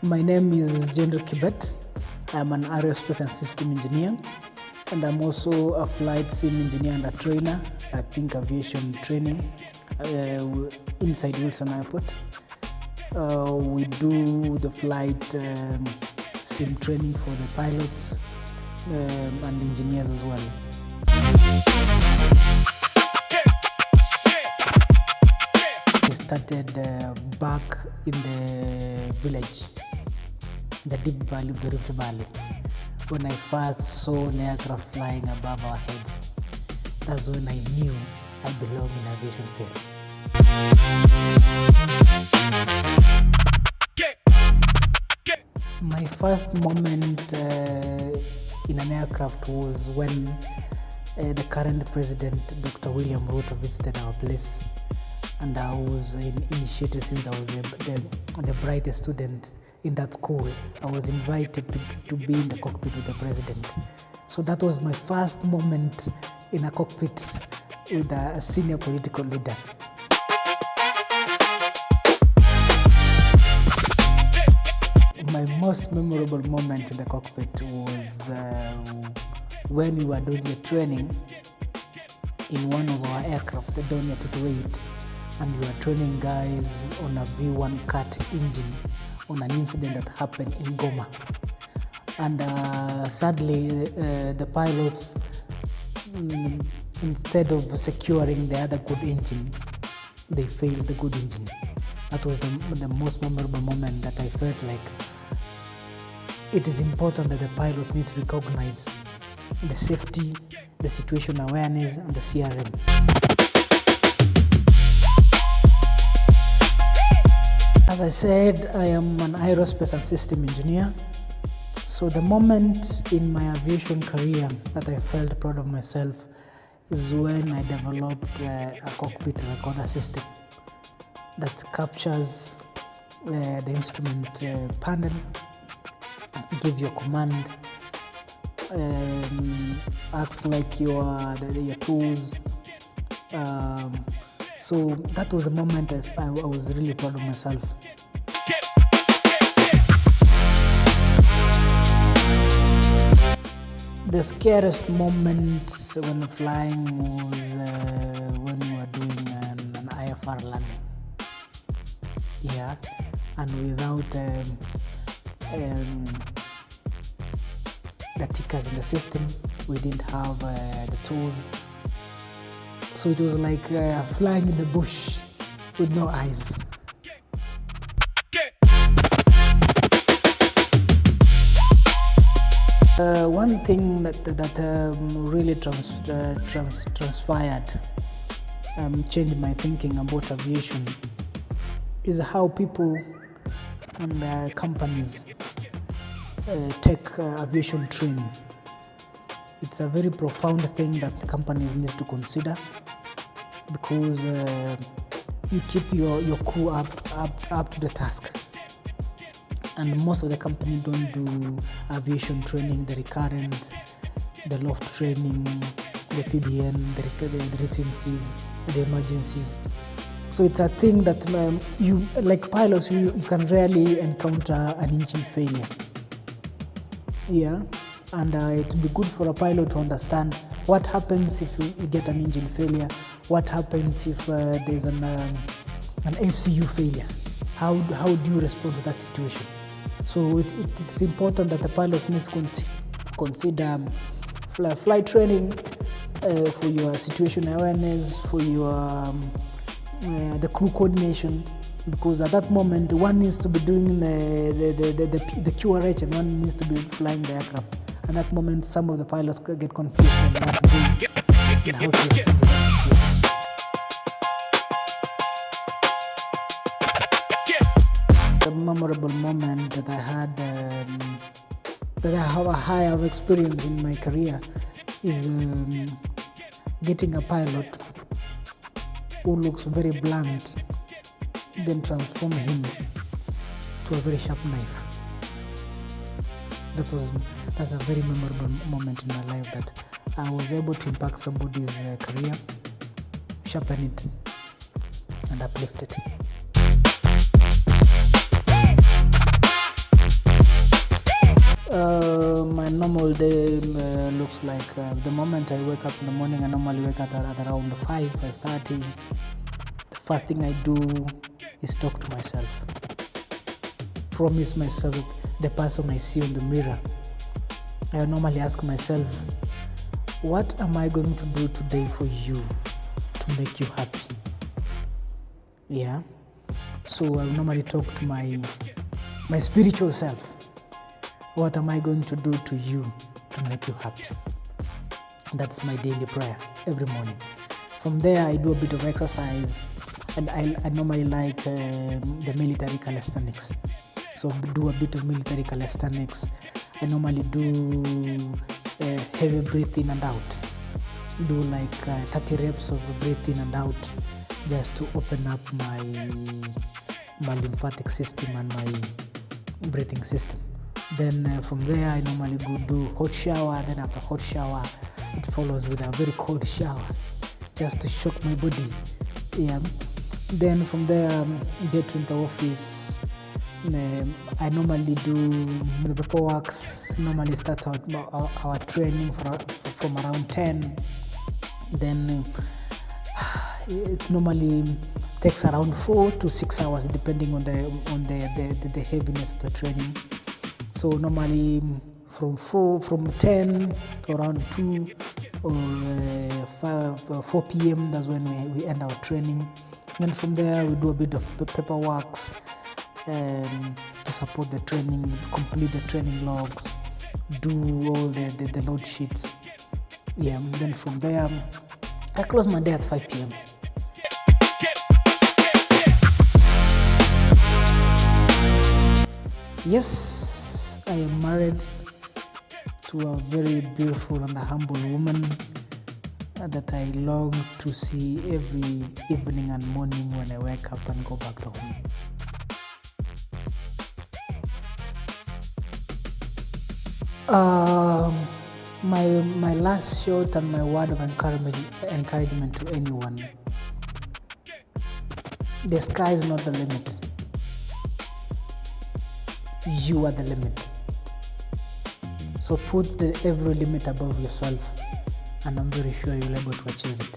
My name is Jenrick Kibet. I'm an aerospace and system engineer, and I'm also a flight sim engineer and a trainer at Think Aviation Training inside Wilson Airport. We do the flight sim training for the pilots and engineers as well. I started back in the village, the deep valley of the Rift Valley. When I first saw an aircraft flying above our heads, that's when I knew I belong in aviation field. My first moment in an aircraft was when the current president, Dr. William Ruto, visited our place, and I was initiated since I was the brightest student in that school. I was invited to be in the cockpit with the president. So that was my first moment in a cockpit with a senior political leader. My most memorable moment in the cockpit was when we were doing the training in one of our aircraft, the Donia 228, and we were training guys on a V1 cut engine on an incident that happened in Goma. And sadly, the pilots, instead of securing the other good engine, they failed the good engine. That was the most memorable moment that I felt like it is important that the pilots need to recognize the safety, the situation awareness, and the CRM. As I said, I am an aerospace and system engineer. So the moment in my aviation career that I felt proud of myself is when I developed a cockpit recorder system that captures the instrument panel, give you a command, acts like your tools. So that was the moment I was really proud of myself. The scariest moment when flying was when we were doing an IFR landing. Yeah, and without the tickers in the system, we didn't have the tools. So it was like flying in the bush with no eyes. One thing that really transpired, changed my thinking about aviation, is how people and companies take aviation training. It's a very profound thing that companies need to consider, because you keep your crew up to the task. And most of the companies don't do aviation training, the recurrent, the loft training, the PBN, the recencies, the emergencies. So it's a thing that you, like pilots, you can rarely encounter an engine failure. Yeah, and it would be good for a pilot to understand what happens if you get an engine failure, what happens if there's an FCU failure. How do you respond to that situation? So it's important that the pilots need to consider flight training for your situation awareness, for your the crew coordination, because at that moment one needs to be doing the QRH and one needs to be flying the aircraft. At that moment, some of the pilots get confused on what to do and how to respond to that. The memorable moment that I had, that I have a high of experience in my career, is getting a pilot who looks very blunt, then transform him to a very sharp knife. That's a very memorable moment in my life, that I was able to impact somebody's career, sharpen it, and uplift it. My normal day looks like the moment I wake up in the morning. I normally wake up at around 5:30. The first thing I do is talk to myself. Promise myself the person I see in the mirror. I normally ask myself, what am I going to do today for you to make you happy? Yeah. So I normally talk to my spiritual self. What am I going to do to you to make you happy? That's my daily prayer every morning. From there, I do a bit of exercise, and I normally like the military calisthenics. So do a bit of military calisthenics. I normally do heavy breath in and out. Do like 30 reps of breath in and out, just to open up my lymphatic system and my breathing system. Then from there, I normally go do hot shower. Then after hot shower, it follows with a very cold shower, just to shock my body. Yeah. Then from there, get to the office. I normally do the paperwork. Normally start our training from around 10. Then it normally takes around 4 to 6 hours, depending on the heaviness of the training. So normally from 10 to around 2 or 4 p.m. that's when we end our training. And from there we do a bit of paperwork to support the training, complete the training logs, do all the load sheets. Yeah. And then from there I close my day at 5 p.m. Yes, I am married to a very beautiful and humble woman that I long to see every evening and morning when I wake up and go back to home. My last shot and my word of encouragement to anyone: the sky is not the limit. You are the limit. So put every limit above yourself, and I'm very sure you'll be able to achieve it.